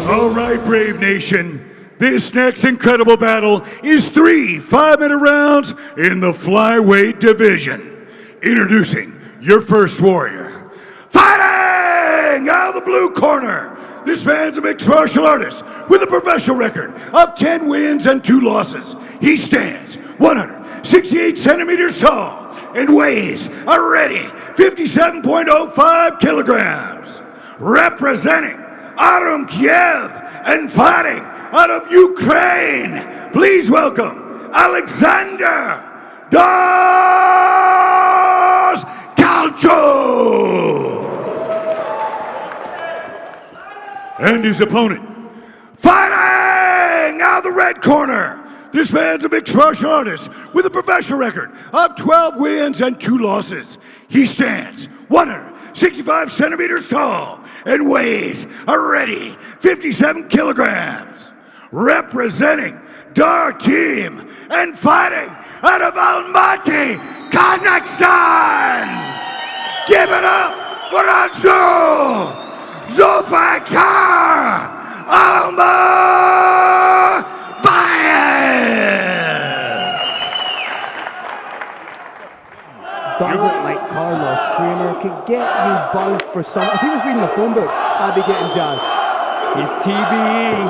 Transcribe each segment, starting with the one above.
All right, Brave Nation. This next incredible battle is 3 5-minute rounds in the flyweight division. Introducing your first warrior. Fighting out of the blue corner. This man's a mixed martial artist with a professional record of 10 wins and 2 losses. He stands 168 centimeters tall and weighs a ready 57.05 kilograms. Representing Kiev and fighting out of Ukraine, please welcome Alexander Doskalchuk. And his opponent, fighting out of the red corner. This man's a mixed martial artist with a professional record of 12 wins and 2 losses. He stands 165 centimeters tall and weighs a ready 57 kilograms. Representing Dar Team and fighting out of Almaty, Kazakhstan. Give it up for Asu Almabayev. Doesn't like Carlos Kramer, can get you buzzed for some. If he was reading the phone book, I'd be getting jazzed. He's TBE.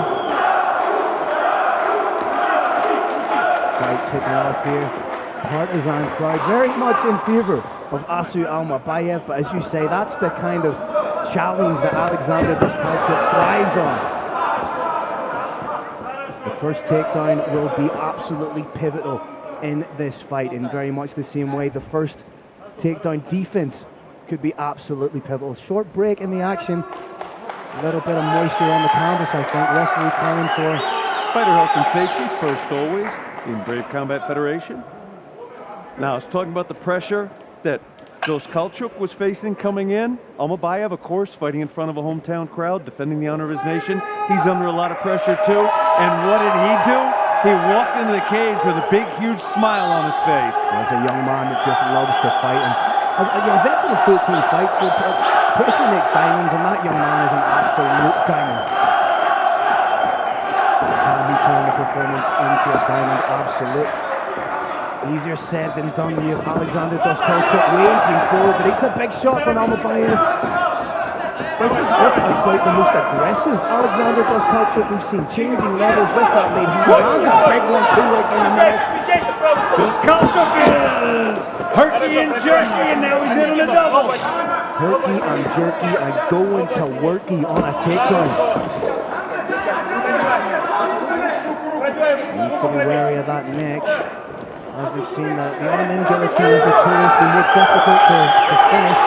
Fight kicking off here. Partisan crowd, very much in favor of Asu Almabayev, but as you say, that's the kind of challenge that Alexander Doskalchuk thrives on. The first takedown will be absolutely pivotal in this fight, in very much the same way the first takedown defense could be absolutely pivotal. Short break in the action, a little bit of moisture on the canvas, I think. Referee calling for Fighter health and safety first always in Brave Combat Federation. Now, I was talking about the pressure that Doskalchuk was facing coming in. Almabaev, of course, fighting in front of a hometown crowd, defending the honor of his nation. He's under a lot of pressure too. And what did he do? He walked into the cage with a big, huge smile on his face. There's a young man that just loves to fight. And as a veteran of 14 fights, so pressure makes diamonds, and that young man is an absolute diamond. Can he turn the performance into a diamond? Absolute. Easier said than done when you have Alexander Doskalchuk waging forward, but it's a big shot from Almabaev. This is without doubt the most aggressive Alexander Doskalchuk we've seen, changing levels with that lead hand. Lands a big one too right in the middle. Doskalchuk is herky and jerky, and now he's in a double. Herky and jerky and going to worky on a takedown. Needs to be wary of that neck. As we've seen, the arm-in guillotine is notoriously more difficult to finish.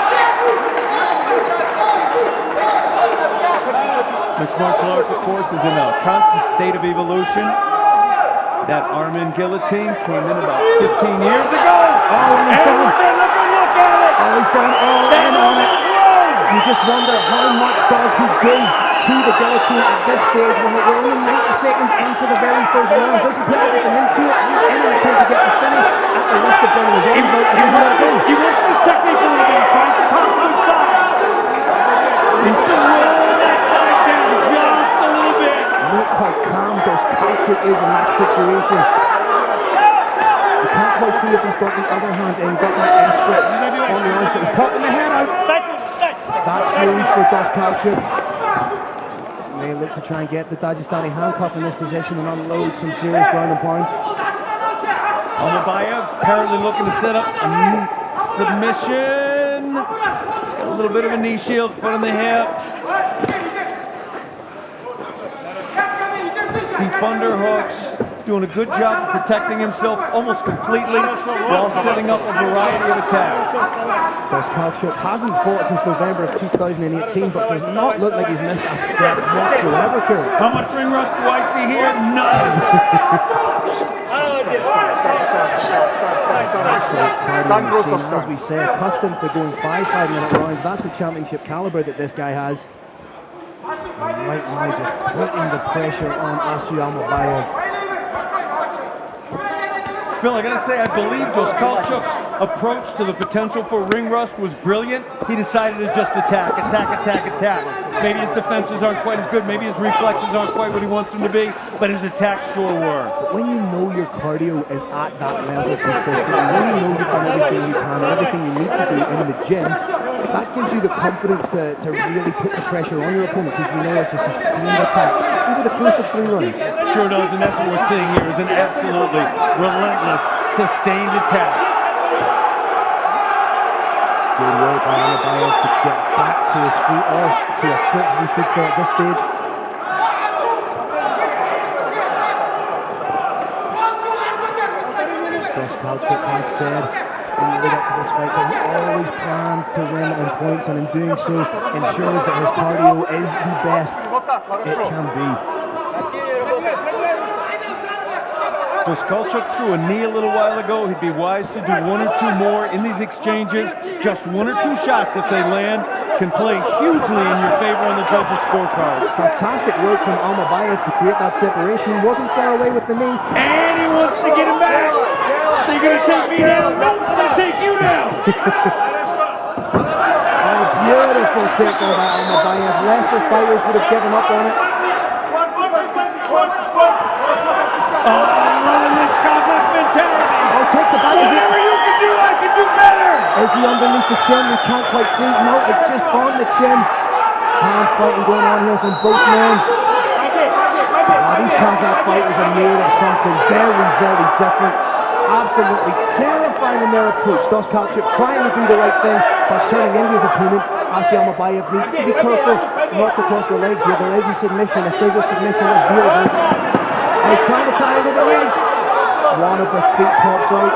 Mixed martial arts, of course, is in a constant state of evolution. That arm-in guillotine came in about 15 years ago. Oh, and he's gone. Look at it. Oh, he's gone all in on it. You just wonder how much does he give to the guillotine at this stage when we're only 90 seconds into the very first round. Does he put everything into it in an attempt to get the finish at the risk of burning his arms out? He wants this technique a little bit. He tries to pop to his side. He's still rolling that side down just a little bit. Look how calm Doskalchuk is in that situation. You can't quite see if he's got the other hand in, got that S grip on the arms, but he's popping the head out. That's huge for Doskalchuk. They look to try and get the Dagestani handcuff in this position and unload some serious ground and pound. Almabaev apparently looking to set up a submission. He's got a little bit of a knee shield, foot in the hip. Deep underhooks. Doing a good job of protecting himself almost completely while setting up a variety of attacks. Doskalchuk hasn't fought since November of 2018, but does not look like he's missed a step whatsoever, Kurt. How much ring rust do I see here? None. Absolute cardio machine, as we say, accustomed to going 5-minute rounds. That's the championship caliber that this guy has. And right now, just putting the pressure on Asu Almabayev. Phil, I gotta say, I believe Doskalchuk's approach to the potential for ring rust was brilliant. He decided to just attack. Maybe his defenses aren't quite as good. Maybe his reflexes aren't quite what he wants them to be, but his attacks sure were. But when you know your cardio is at that level consistently, when you know you've done everything you can and everything you need to do in the gym, that gives you the confidence to really put the pressure on your opponent, because you know it's a sustained attack over the course of 3 rounds. Sure does, and that's what we're seeing here is an absolutely relentless, sustained attack. Good work by Almabaev to get back to his feet, or to a foot, we should say, at this stage. Doskalchuk has said in the lead up to this fight that he always plans to win on points, and in doing so ensures that his cardio is the best it can be. Doskalchuk threw a knee a little while ago. He'd be wise to do 1 or 2 more in these exchanges. Just 1 or 2 shots, if they land, can play hugely in your favor on the judges' scorecards. Fantastic work from Almabaev to create that separation. Wasn't far away with the knee. And he wants to get him back. So you're going to take me down? No, I'm going to take you down. Oh, beautiful takedown by Almabaev. Lesser fighters would have given up on it. This Kazakh mentality. Oh, takes the back. Whatever you can do, I can do better. Is he underneath the chin? We can't quite see. No, it's just on the chin. Hand fighting going on here from both men. These Kazakh fighters are made of something very, very different. Absolutely terrifying in their approach. Doskalchuk trying to do the right thing by turning into his opponent. Asu Almabayev needs to be careful not to cross the legs here. There is a submission, a scissor submission available. He's trying to triangle the legs. One of the feet pops out.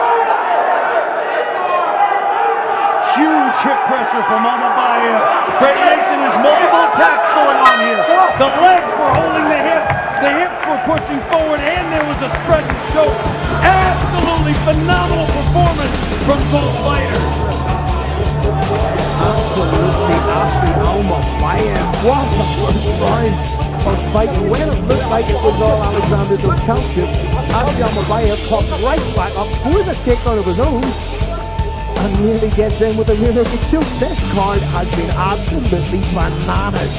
Huge hip pressure from Almabaev. Great Mason has multiple attacks going on here. The legs were holding the hips were pushing forward, and there was a stretch and choke. Absolutely phenomenal performance from both fighters. Absolutely, Asu Almabayev. What a first round of fighting. When it looked like it was all Alexander Doskalchuk, Asu Almabayev popped right back up, scores a takedown of his own, and nearly gets in with a rear naked choke. This card has been absolutely bananas.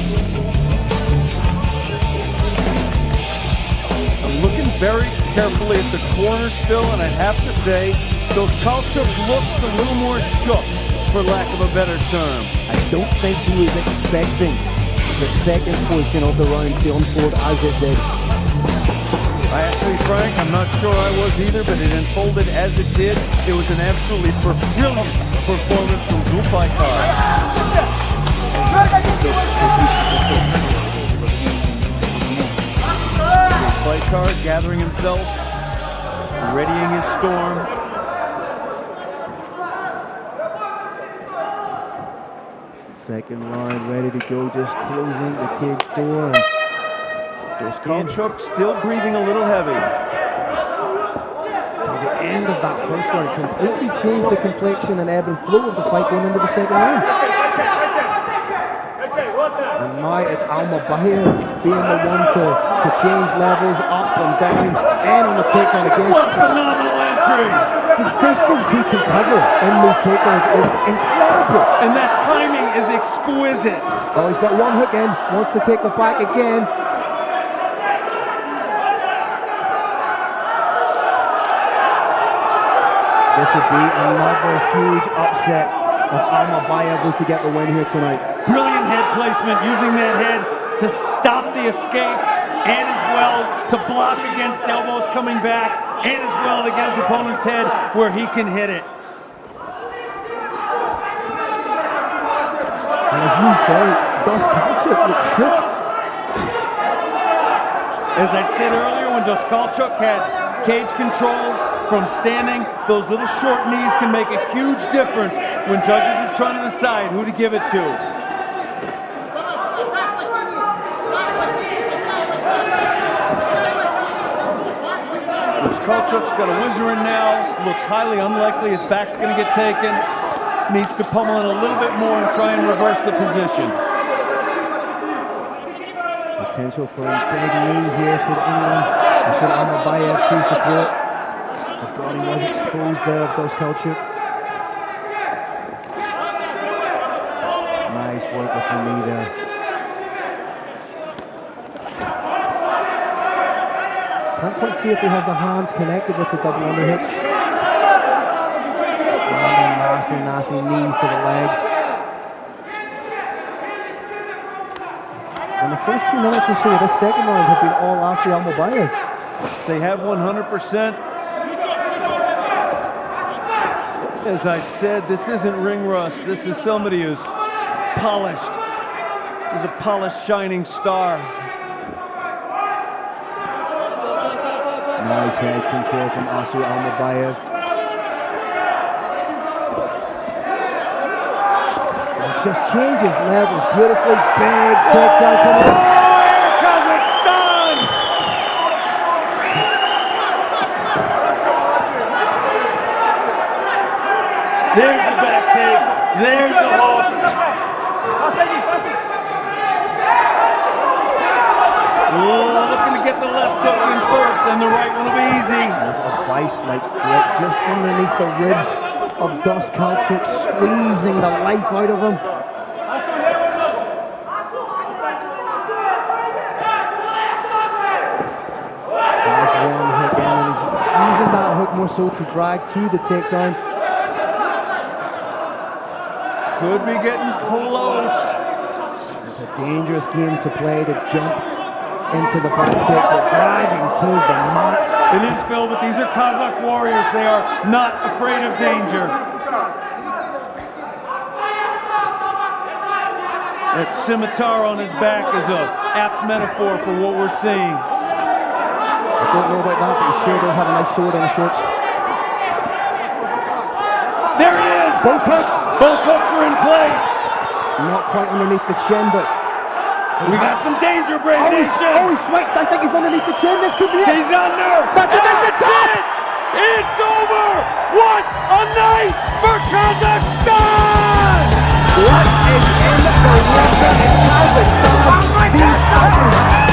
I'm looking very carefully at the corner still, and I have to say, Doskalchuk looks a little more shook, for lack of a better term. I don't think he was expecting the second portion of the round to unfold as it did. I have to be frank, I'm not sure I was either, but it unfolded as it did. It was an absolutely brilliant performance from Zulfikar. Zulfikar gathering himself, readying his storm. Second line ready to go, just closing the cage door. Doskalchuk still breathing a little heavy. The end of that first round completely changed the complexion and ebb and flow of the fight going into the second round. And now it's Almabaev being the one to change levels up and down, and on the takedown again. What phenomenal entry! The distance he can cover in those takedowns is incredible. And that timing is exquisite. Oh, he's got one hook in, wants to take the back again. This would be another huge upset if Almabaev was to get the win here tonight. Brilliant head placement, using that head to stop the escape, and as well to block against elbows coming back, and as well to get his opponent's head where he can hit it. And as you say, Doskalchuk looked shook. As I said earlier, when Doskalchuk had cage control from standing, those little short knees can make a huge difference when judges are trying to decide who to give it to. Doskalchuk's got a whizzer in now, looks highly unlikely his back's going to get taken. Needs to pummel in a little bit more and try and reverse the position. Potential for a big knee here should Almabaev choose to throw it. The body was exposed there of Doskalchuk. Nice work with the knee there. Can't quite see if he has the hands connected with the double underhooks. And nasty, nasty knees to the legs. And the first 2 minutes or so of this second round have been all Asu Almabayev. They have 100%. As I said, this isn't ring rust. This is somebody who's polished. He's a polished, shining star. Nice head control from Asu Almabayev. Just changes levels beautifully. Big takedown coming up. Kazakhstan! There's the back take. There's the hook. Looking to get the left hook in first, and the right one will be easy. A vice-like grip just underneath the ribs of Doskalchuk, squeezing the life out of him. Has one hook in, and he's using that hook more so to drag to the takedown. Could be getting close. It's a dangerous game to play, to jump into the back take, but dragging to the mat. It is, Phil, but these are Kazakh warriors. They are not afraid of danger. That scimitar on his back is a apt metaphor for what we're seeing. I don't know about that, but he sure does have a nice sword on his shorts. There it is! Both hooks! Both hooks are in place. Not quite underneath the chin, but we got some danger, Brave Nation. He swipes. I think he's underneath the chin. This could be it. He's under. That's it. This is it. It's over. What a night for Kazakhstan! What is in the record in Kazakhstan? These fighters are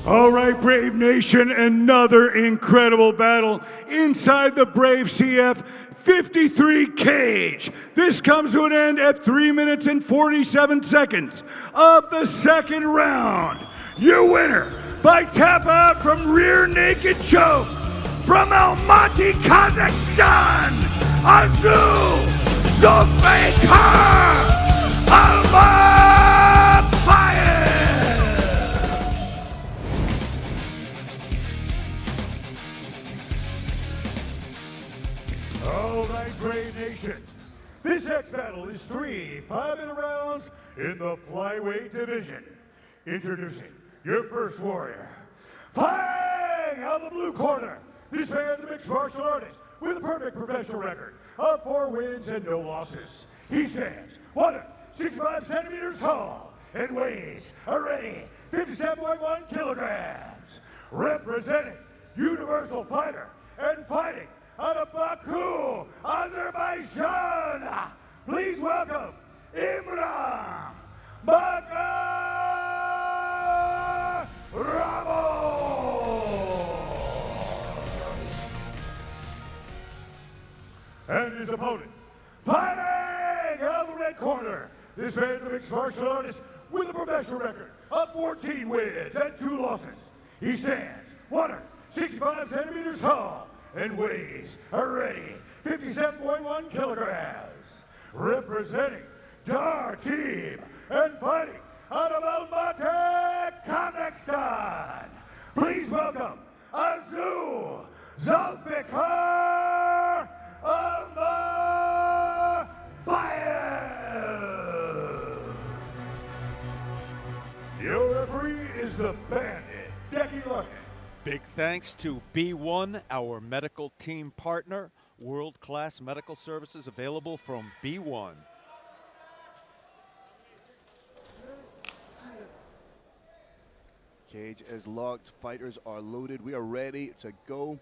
All right, Brave Nation, another incredible battle inside the Brave CF 53 cage. This comes to an end at 3 minutes and 47 seconds of the second round. Your winner by tap out from rear naked choke from Almaty, Kazakhstan, Asu Almabayev. pounds in the flyweight division. Introducing your first warrior. Fighting out of the blue corner, this man's a mixed martial artist with a perfect professional record of 4 wins and no losses. He stands 165 centimeters tall and weighs already 57.1 kilograms. Representing Universal Fighter and fighting out of Baku, Azerbaijan, please welcome Imran Magaramov. And his opponent, fighting out of the red corner, this man's a mixed martial artist with a professional record of 14 wins and 2 losses. He stands 165 centimeters tall and weighs already 57.1 kilograms. Representing Dar team and fighting out of Almaty, Kazakhstan, please welcome Asu Almabayev. Your referee is the Bandit, Decky Larkin. Big thanks to B1, our medical team partner. World-class medical services available from B1. Cage is locked, fighters are loaded, we are ready to go.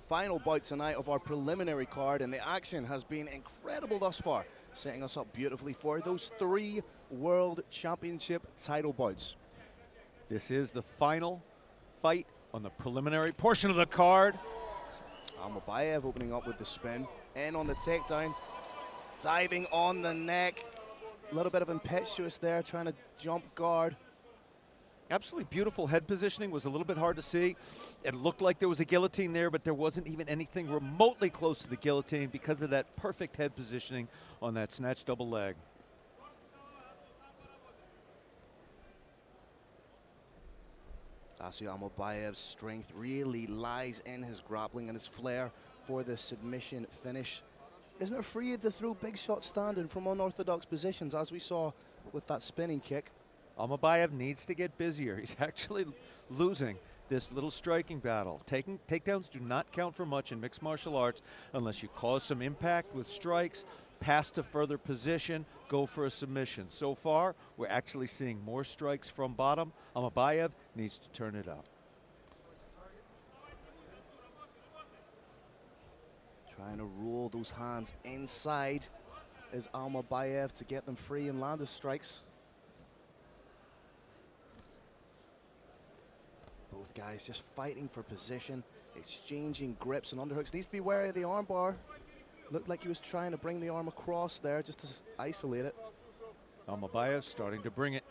Final bout tonight of our preliminary card, and the action has been incredible thus far, setting us up beautifully for those 3 World Championship title bouts. This is the final fight on the preliminary portion of the card. Almabaev opening up with the spin, and on the takedown, diving on the neck. A little bit of impetuous there, trying to jump guard. Absolutely beautiful head positioning, was a little bit hard to see. It looked like there was a guillotine there, but there wasn't even anything remotely close to the guillotine because of that perfect head positioning on that snatch double leg. Asu Almabayev's strength really lies in his grappling and his flair for the submission finish. Isn't afraid to throw big shots standing from unorthodox positions, as we saw with that spinning kick. Almabaev needs to get busier. He's actually losing this little striking battle. Takedowns do not count for much in mixed martial arts unless you cause some impact with strikes, pass to further position, go for a submission. So far, we're actually seeing more strikes from bottom. Almabaev needs to turn it up. Trying to roll those hands inside is Almabaev to get them free and land his strikes. Both guys just fighting for position, exchanging grips and underhooks. Needs to be wary of the armbar. Looked like he was trying to bring the arm across there just to isolate it. Almabaev starting to bring it.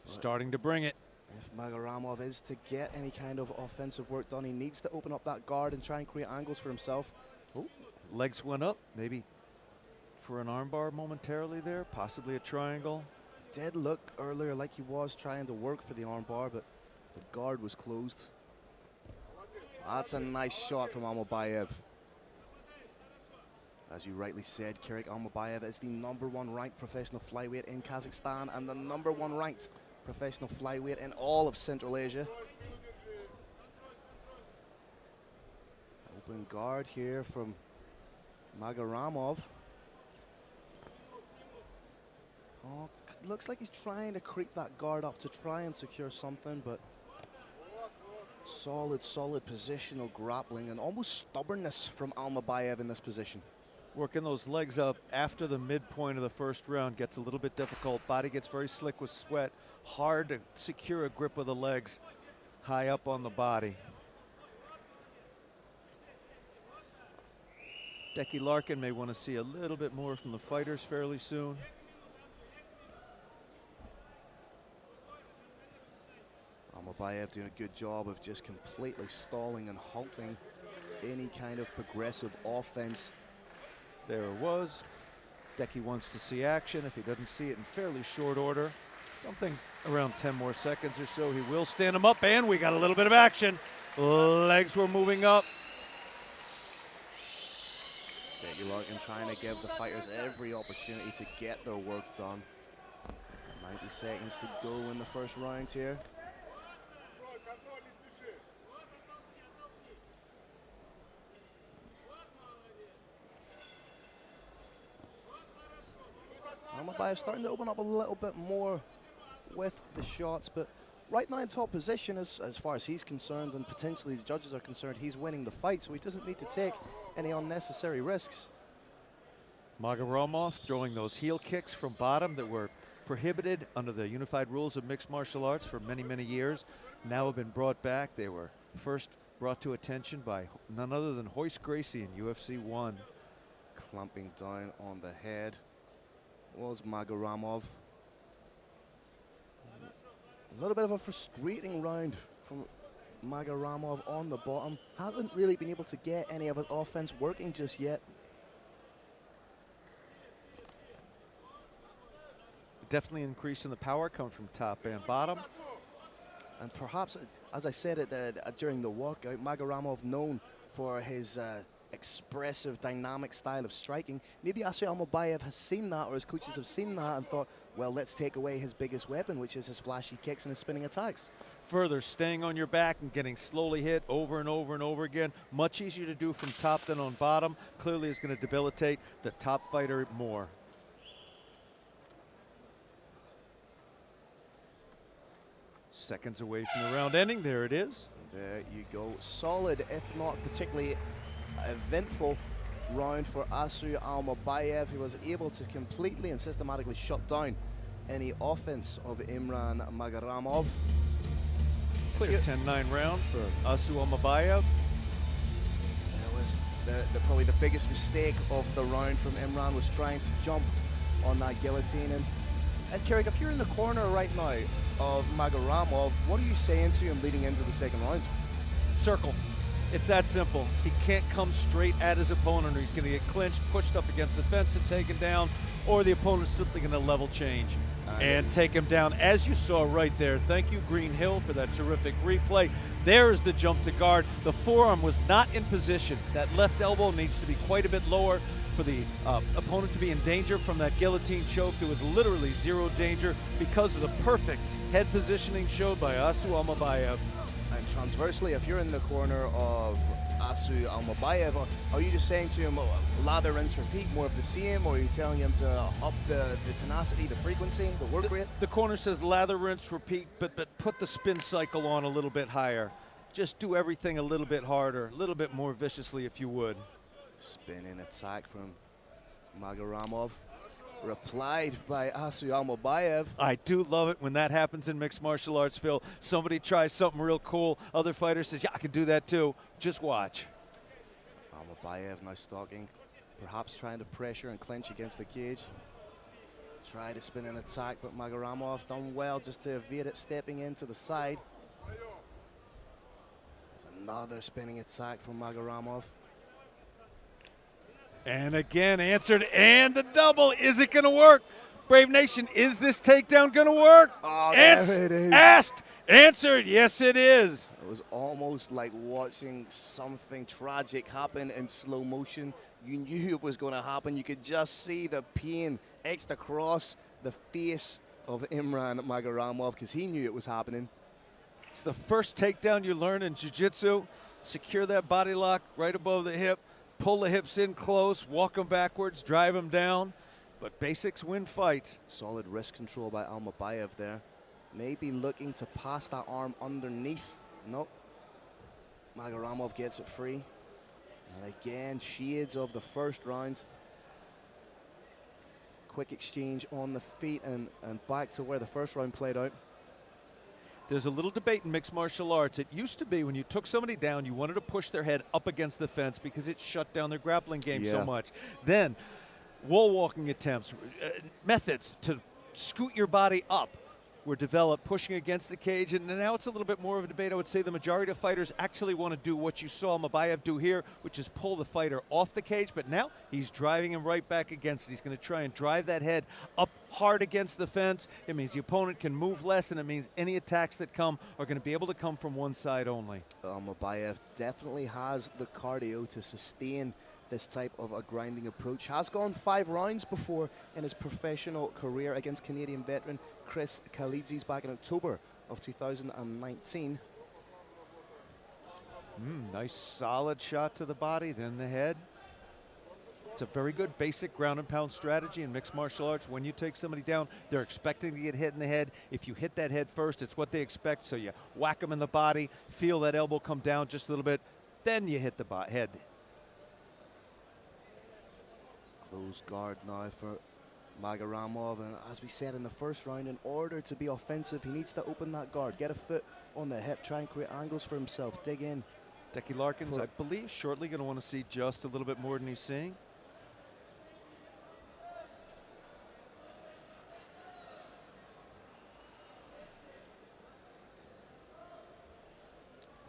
Starting to bring it. If Magaramov is to get any kind of offensive work done, he needs to open up that guard and try and create angles for himself. Oh, legs went up, maybe for an armbar momentarily there, possibly a triangle. Did look earlier like he was trying to work for the armbar, but the guard was closed. That's a nice shot from Almabaev. As you rightly said, Kirik Almabaev is the #1 ranked professional flyweight in Kazakhstan and the #1 ranked professional flyweight in all of Central Asia. Open guard here from Magaramov. Oh, looks like he's trying to creep that guard up to try and secure something, but solid positional grappling and almost stubbornness from Almabaev in this position. Working those legs up after the midpoint of the first round gets a little bit difficult. Body gets very slick with sweat. Hard to secure a grip of the legs high up on the body. Decky Larkin may want to see a little bit more from the fighters fairly soon. Almabaev doing a good job of just completely stalling and halting any kind of progressive offense. There it was. Decky wants to see action. If he doesn't see it in fairly short order, something around 10 more seconds or so, he will stand him up, and we got a little bit of action. Legs were moving up. Getting Might be looking, trying to give the fighters every opportunity to get their work done. 90 seconds to go in the first round here. Almabaev starting to open up a little bit more with the shots, but right now in top position as far as he's concerned, and potentially the judges are concerned, he's winning the fight, so he doesn't need to take any unnecessary risks. Magaramov throwing those heel kicks from bottom that were prohibited under the unified rules of mixed martial arts for many, many years, now have been brought back. They were first brought to attention by none other than Royce Gracie in UFC 1. Clumping down on the head was Magaramov. A little bit of a frustrating round from Magaramov on the bottom. Hasn't really been able to get any of his offense working just yet. Definitely increase in the power coming from top and bottom. And perhaps, as I said during the walkout, Magaramov known for his expressive, dynamic style of striking. Maybe Asu Almabayev has seen that, or his coaches have seen that and thought, well, let's take away his biggest weapon, which is his flashy kicks and his spinning attacks. Further, staying on your back and getting slowly hit over and over and over again. Much easier to do from top than on bottom. Clearly is going to debilitate the top fighter more. Seconds away from the round ending. There it is. There you go. Solid, if not particularly eventful round for Asu Almabayev. He was able to completely and systematically shut down any offense of Imran Magaramov. Clear 10-9 round for Asu Almabayev. That was probably the biggest mistake of the round from Imran, was trying to jump on that guillotine. And Carrick, if you're in the corner right now of Magaramov, what are you saying to him leading into the second round? Circle. It's that simple. He can't come straight at his opponent, or he's going to get clinched, pushed up against the fence and taken down, or the opponent's simply going to level change and take him down, as you saw right there. Thank you, Green Hill, for that terrific replay. There is the jump to guard. The forearm was not in position. That left elbow needs to be quite a bit lower for the opponent to be in danger from that guillotine choke. There was literally zero danger because of the perfect head positioning showed by Asu Almabayev. And transversely, if you're in the corner of Asu Almabayev, are you just saying to him, lather, rinse, repeat, more of the same, or are you telling him to up the tenacity, the frequency, the work rate? The corner says lather, rinse, repeat, but put the spin cycle on a little bit higher. Just do everything a little bit harder, a little bit more viciously if you would. Spinning attack from Magaramov, replied by Asu Almabayev. I do love it when that happens in mixed martial arts, Phil. Somebody tries something real cool, other fighter says, yeah, I can do that too. Just watch. Almabayev now stalking, perhaps trying to pressure and clinch against the cage. Try to spin an attack, but Magaramov done well just to evade it, stepping into the side. There's another spinning attack from Magaramov. And again, answered, and the double. Is it going to work? Brave Nation, is this takedown going to work? Oh, there it is. Asked, answered, yes it is. It was almost like watching something tragic happen in slow motion. You knew it was going to happen. You could just see the pain etched across the face of Imran Magaramov, because he knew it was happening. It's the first takedown you learn in jiu-jitsu. Secure that body lock right above the hip. Pull the hips in close, walk them backwards, drive them down. But basics win fights. Solid wrist control by Almabayev there. Maybe looking to pass that arm underneath. Nope. Magaramov gets it free. And again, shades of the first round. Quick exchange on the feet and back to where the first round played out. There's a little debate in mixed martial arts. It used to be when you took somebody down, you wanted to push their head up against the fence because it shut down their grappling game so much. Then wall walking attempts, methods to scoot your body up were developed, pushing against the cage, and now it's a little bit more of a debate. I would say the majority of fighters actually want to do what you saw Almabayev do here, which is pull the fighter off the cage, but now he's driving him right back against it. He's going to try and drive that head up hard against the fence. It means the opponent can move less, and it means any attacks that come are going to be able to come from one side only. Almabayev definitely has the cardio to sustain this type of a grinding approach. Has gone 5 rounds before in his professional career against Canadian veteran Chris Kalidzis back in October of 2019. Nice solid shot to the body, then the head. It's a very good basic ground and pound strategy in mixed martial arts. When you take somebody down, they're expecting to get hit in the head. If you hit that head first, it's what they expect. So you whack them in the body, feel that elbow come down just a little bit, then you hit the head. Close guard now for Magaramov, and as we said in the first round, in order to be offensive, he needs to open that guard, get a foot on the hip, try and create angles for himself, dig in. Decky Larkins, I believe, shortly going to want to see just a little bit more than he's seeing.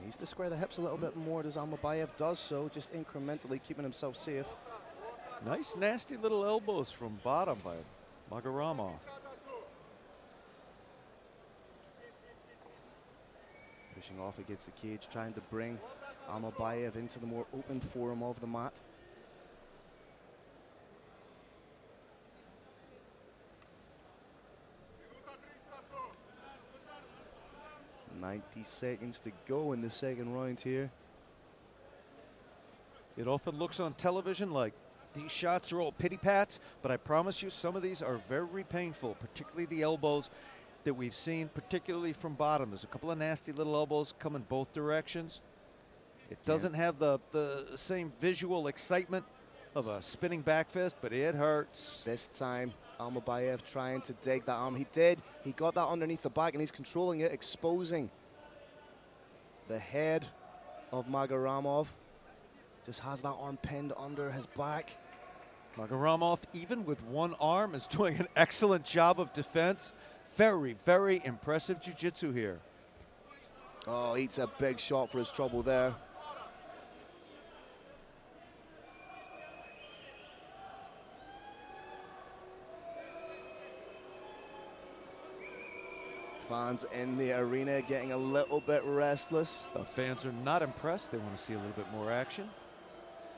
Needs to square the hips a little bit more as Almabaev does so, just incrementally keeping himself safe. Nice, nasty little elbows from bottom by Magaramov. Pushing off against the cage, trying to bring Almabaev into the more open forum of the mat. "90 seconds to go in the second round here." It often looks on television like these shots are all pity pats, but I promise you some of these are very painful, particularly the elbows that we've seen, particularly from bottom. There's a couple of nasty little elbows coming both directions. It doesn't have the same visual excitement of a spinning back fist, but it hurts. This time, Almabaev trying to dig that arm. He did. He got that underneath the back, and he's controlling it, exposing the head of Magaramov. Just has that arm pinned under his back. Magaramov, even with one arm, is doing an excellent job of defense. Very, very impressive jiu-jitsu here. Oh, eats a big shot for his trouble there. Fans in the arena getting a little bit restless. The fans are not impressed. They want to see a little bit more action.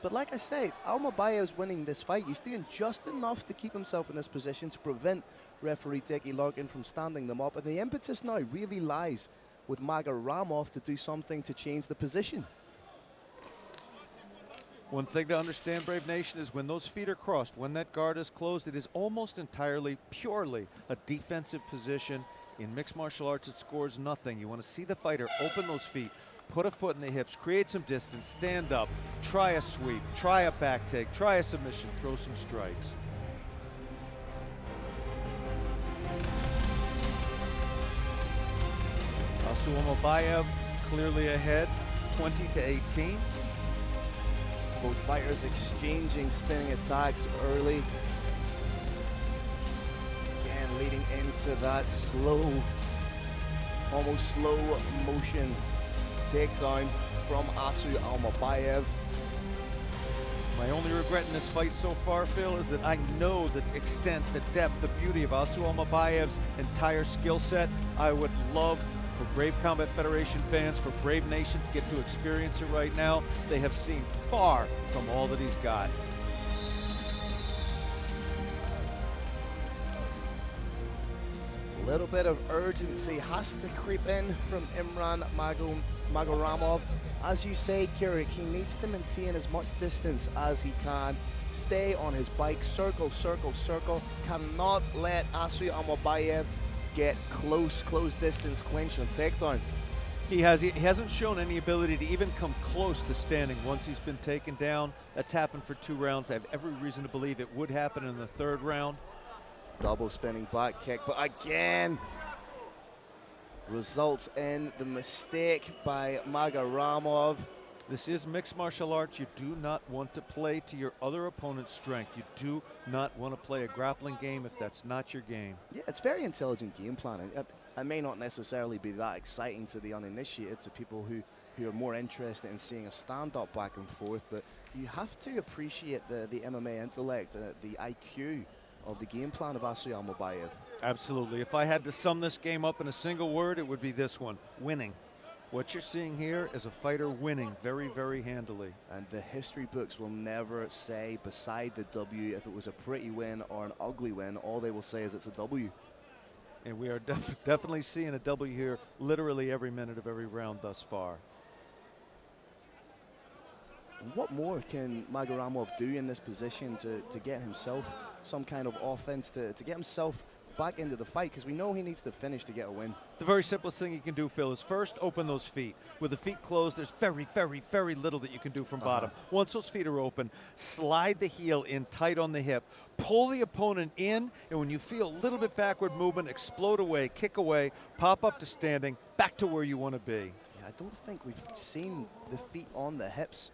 But like I say, Almabaev's winning this fight. He's doing just enough to keep himself in this position to prevent referee Decky Larkin from standing them up. And the impetus now really lies with Magaramov to do something to change the position. One thing to understand, Brave Nation, is when those feet are crossed, when that guard is closed, it is almost entirely, purely a defensive position. In mixed martial arts, it scores nothing. You want to see the fighter open those feet, put a foot in the hips, create some distance, stand up, try a sweep, try a back take, try a submission, throw some strikes. Asu Almabayev clearly ahead, 20-18. Both fighters exchanging spinning attacks early. Again, leading into that slow, almost slow motion takedown from Asu Almabayev. My only regret in this fight so far, Phil, is that I know the extent, the depth, the beauty of Asu Almabayev's entire skill set. I would love for Brave Combat Federation fans, for Brave Nation to get to experience it right now. They have seen far from all that he's got. A little bit of urgency has to creep in from Imran Magaramov. As you say, Kirik, he needs to maintain as much distance as he can. Stay on his bike, circle, circle, circle. Cannot let Asu Almabayev get close distance clinch and takedown. He hasn't shown any ability to even come close to standing once he's been taken down. That's happened for 2 rounds. I have every reason to believe it would happen in the 3rd round. Double spinning back kick, but again results in the mistake by Magaramov. This is mixed martial arts. You do not want to play to your other opponent's strength. You do not want to play a grappling game if that's not your game. Yeah, it's very intelligent game planning. It may not necessarily be that exciting to the uninitiated, to people who are more interested in seeing a stand-up back and forth, but you have to appreciate the MMA intellect, the IQ of the game plan of Asu Almabayev. Absolutely. If I had to sum this game up in a single word, it would be this one: winning. What you're seeing here is a fighter winning very, very handily. And the history books will never say beside the W if it was a pretty win or an ugly win. All they will say is it's a W. And we are definitely seeing a W here literally every minute of every round thus far. What more can Magaramov do in this position to get himself some kind of offense, to get himself back into the fight? Because we know he needs to finish to get a win. The very simplest thing you can do, Phil, is first open those feet. With the feet closed, there's very, very, very little that you can do from bottom. Once those feet are open, slide the heel in tight on the hip, pull the opponent in, and when you feel a little bit backward movement, explode away, kick away, pop up to standing, back to where you want to be. Yeah, I don't think we've seen the feet on the hips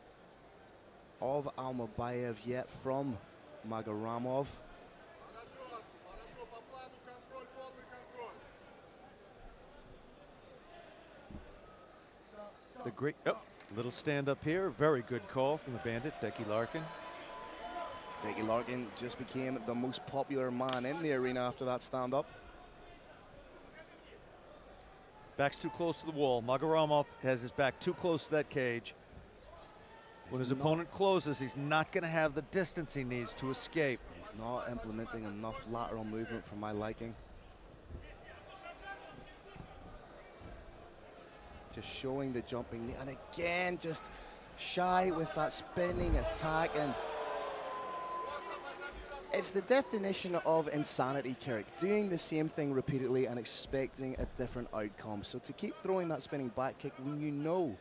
of Almabaev yet from Magaramov. The great, little stand up here. Very good call from the bandit, Decky Larkin. Decky Larkin just became the most popular man in the arena after that stand up. Back's too close to the wall. Magaramov has his back too close to that cage. When his opponent closes, he's not going to have the distance he needs to escape. He's not implementing enough lateral movement for my liking. Just showing the jumping knee, and again, just shy with that spinning attack. And it's the definition of insanity, Kirk. Doing the same thing repeatedly and expecting a different outcome. So to keep throwing that spinning back kick when you know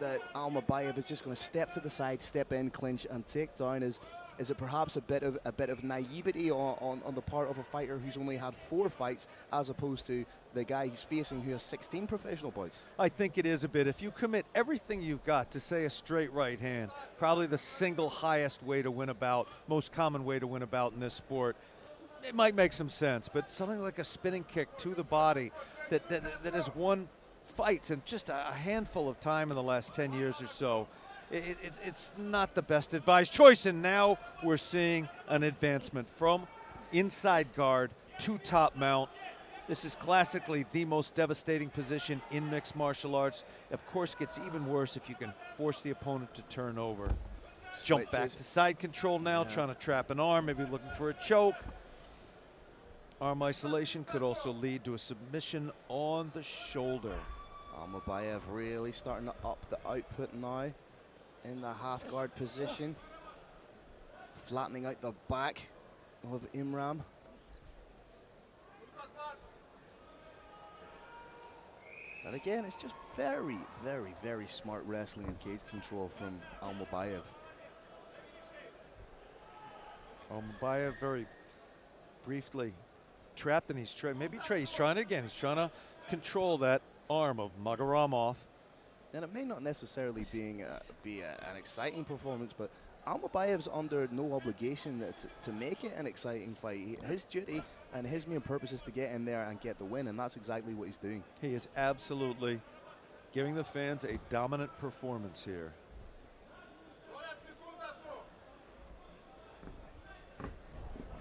that Almabaev is just going to step to the side, step in, clinch, and take down, is it perhaps a bit of naivety on the part of a fighter who's only had 4 fights, as opposed to the guy he's facing who has 16 professional bouts? I think it is a bit. If you commit everything you've got to, say, a straight right hand, probably the single highest way to win a bout, most common way to win a bout in this sport, it might make some sense. But something like a spinning kick to the body that has won fights in just a handful of time in the last 10 years or so, it's not the best advised choice. And now we're seeing an advancement from inside guard to top mount. This is classically the most devastating position in mixed martial arts. Of course, gets even worse if you can force the opponent to turn over. Jump back to side control now, trying to trap an arm, maybe looking for a choke. Arm isolation could also lead to a submission on the shoulder. Almabaev really starting to up the output now in the half guard position, flattening out the back of Imram. But again, it's just very, very, very smart wrestling and cage control from Almabaev. Almabaev very briefly trapped, and he's trying it again. He's trying to control that arm of Magaramov. And it may not necessarily be an exciting performance, but Almabaev's under no obligation to make it an exciting fight. His duty and his main purpose is to get in there and get the win, and that's exactly what he's doing. He is absolutely giving the fans a dominant performance here.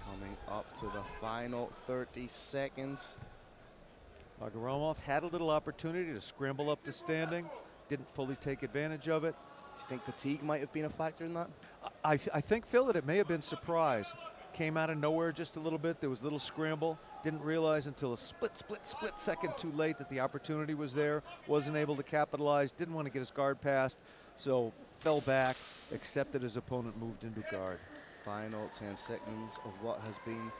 Coming up to the final 30 seconds. Magaramov had a little opportunity to scramble up to standing, didn't fully take advantage of it. Do you think fatigue might have been a factor in that? I think, Phil, that it may have been surprise. Came out of nowhere just a little bit. There was a little scramble. Didn't realize until a split second too late that the opportunity was there. Wasn't able to capitalize. Didn't want to get his guard past. So fell back, accepted his opponent, moved into guard. Final 10 seconds of what has been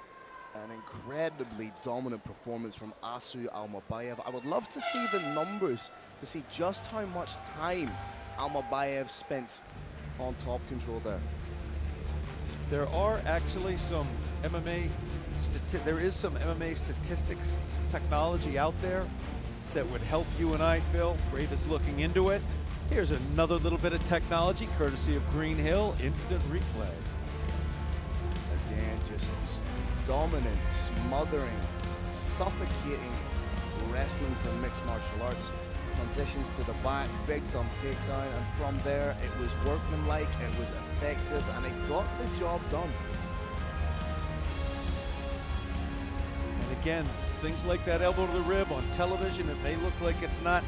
an incredibly dominant performance from Asu Almabayev. I would love to see the numbers to see just how much time Almabaev spent on top control there. There are actually some MMA, there is some MMA statistics technology out there that would help you and I, Phil. Brave is looking into it. Here's another little bit of technology courtesy of Green Hill, instant replay. Again, just dominant, smothering, suffocating wrestling from mixed martial arts. Transitions to the back, big dumb takedown, and from there it was workmanlike, it was effective, and it got the job done. And again, things like that elbow to the rib on television, it may look like it's not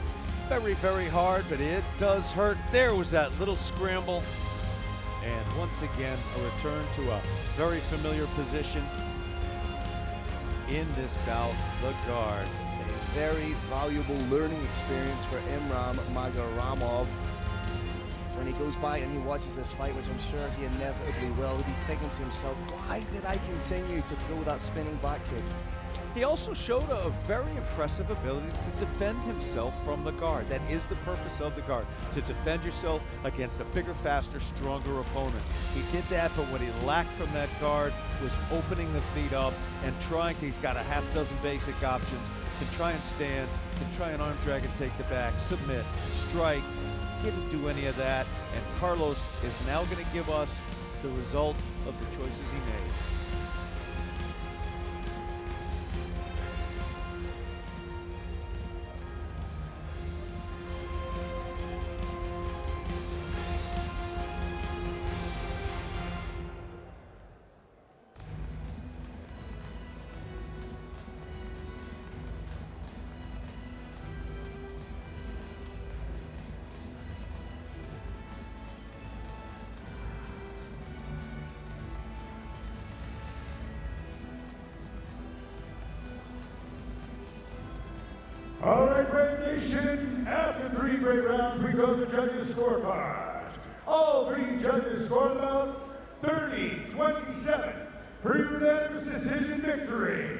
very, very hard, but it does hurt. There was that little scramble. And once again, a return to a very familiar position in this bout, the guard. A very valuable learning experience for Imran Magaramov. When he goes by and he watches this fight, which I'm sure he inevitably will, he'll be thinking to himself, why did I continue to throw that spinning back kick? He also showed a very impressive ability to defend himself from the guard. That is the purpose of the guard, to defend yourself against a bigger, faster, stronger opponent. He did that, but what he lacked from that guard was opening the feet up and trying to, he's got a half dozen basic options, can try and stand, can try and arm drag and take the back, submit, strike. Didn't do any of that, and Carlos is now going to give us the result of the choices he made. All right, Brave Nation, after 3 great rounds, we go to the judges' scorecard. All 3 judges scored about 30-27 for unanimous decision victory.